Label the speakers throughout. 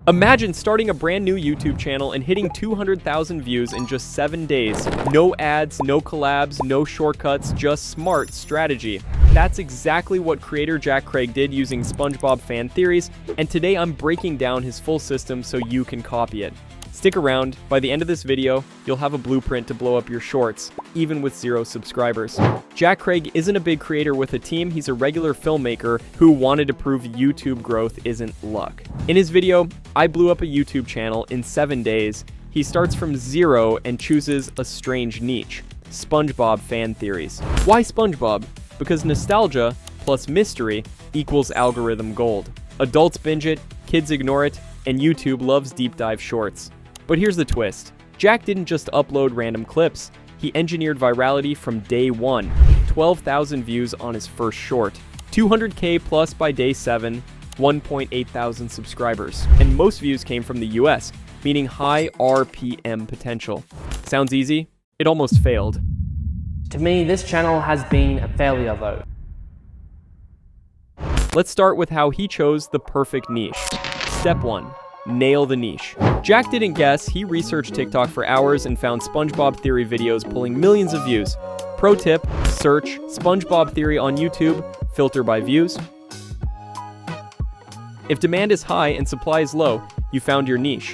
Speaker 1: Imagine starting a brand new YouTube channel and hitting 200,000 views in just 7 days. No ads, no collabs, no shortcuts, just smart strategy. That's exactly what creator Jack Craig did using SpongeBob fan theories, and today I'm breaking down his full system so you can copy it. Stick around. By the end of this video, you'll have a blueprint to blow up your shorts, even with 0 subscribers. Jack Craig isn't a big creator with a team, he's a regular filmmaker who wanted to prove YouTube growth isn't luck. In his video, I blew up a YouTube channel in 7 days. He starts from 0 and chooses a strange niche, SpongeBob fan theories. Why SpongeBob? Because nostalgia plus mystery equals algorithm gold. Adults binge it, kids ignore it, and YouTube loves deep dive shorts. But here's the twist. Jack didn't just upload random clips. He engineered virality from day 1. 12,000 views on his first short. 200K plus by day 7. 1.8 thousand subscribers. And most views came from the US, meaning high RPM potential. Sounds easy? It almost failed.
Speaker 2: To me, this channel has been a failure though.
Speaker 1: Let's start with how he chose the perfect niche. Step 1. Nail the niche. Jack didn't guess, he researched TikTok for hours and found SpongeBob Theory videos pulling millions of views. Pro tip, search SpongeBob Theory on YouTube, filter by views. If demand is high and supply is low, you found your niche.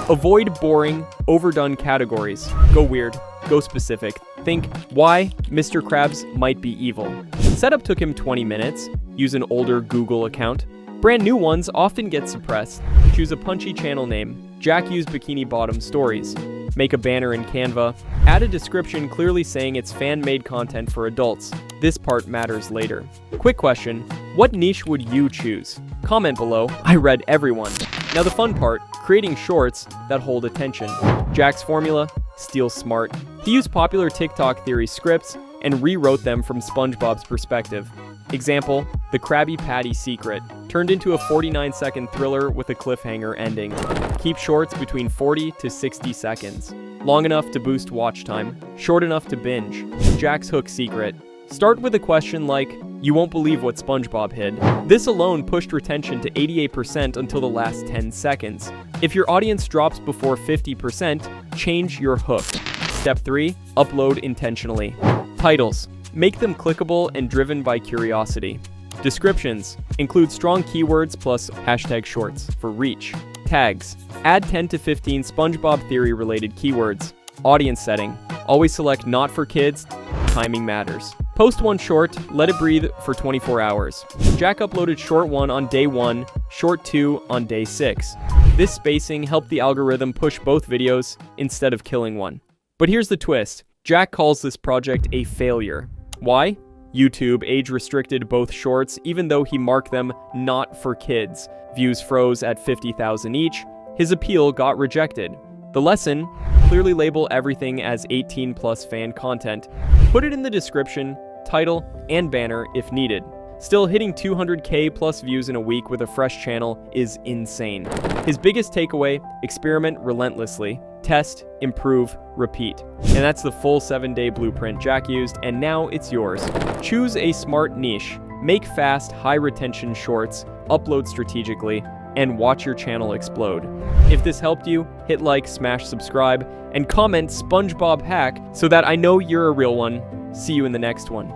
Speaker 1: Avoid boring, overdone categories. Go weird, go specific. Think, why Mr. Krabs might be evil. Setup took him 20 minutes. Use an older Google account. Brand new ones often get suppressed. Choose a punchy channel name. Jack used Bikini Bottom Stories. Make a banner in Canva. Add a description clearly saying it's fan-made content for adults. This part matters later. Quick question, what niche would you choose? Comment below, I read everyone. Now the fun part, creating shorts that hold attention. Jack's formula, steal smart. He used popular TikTok theory scripts and rewrote them from SpongeBob's perspective. Example, The Krabby Patty Secret, turned into a 49-second thriller with a cliffhanger ending. Keep shorts between 40 to 60 seconds. Long enough to boost watch time, short enough to binge. Jack's hook secret. Start with a question like, you won't believe what SpongeBob hid. This alone pushed retention to 88% until the last 10 seconds. If your audience drops before 50%, change your hook. Step 3, upload intentionally. Titles. Make them clickable and driven by curiosity. Descriptions. Include strong keywords plus #shorts for reach. Tags. Add 10 to 15 SpongeBob Theory related keywords. Audience setting. Always select not for kids. Timing matters. Post one short, let it breathe for 24 hours. Jack uploaded short 1 on day 1, short 2 on day 6. This spacing helped the algorithm push both videos instead of killing one. But here's the twist. Jack calls this project a failure. Why? YouTube age-restricted both shorts even though he marked them not for kids. Views froze at 50,000 each. His appeal got rejected. The lesson? Clearly label everything as 18+ fan content. Put it in the description, title, and banner if needed. Still, hitting 200K plus views in a week with a fresh channel is insane. His biggest takeaway, experiment relentlessly. Test, improve, repeat. And that's the full 7-day blueprint Jack used, and now it's yours. Choose a smart niche, make fast, high-retention shorts, upload strategically, and watch your channel explode. If this helped you, hit like, smash subscribe, and comment SpongeBob Hack so that I know you're a real one. See you in the next one.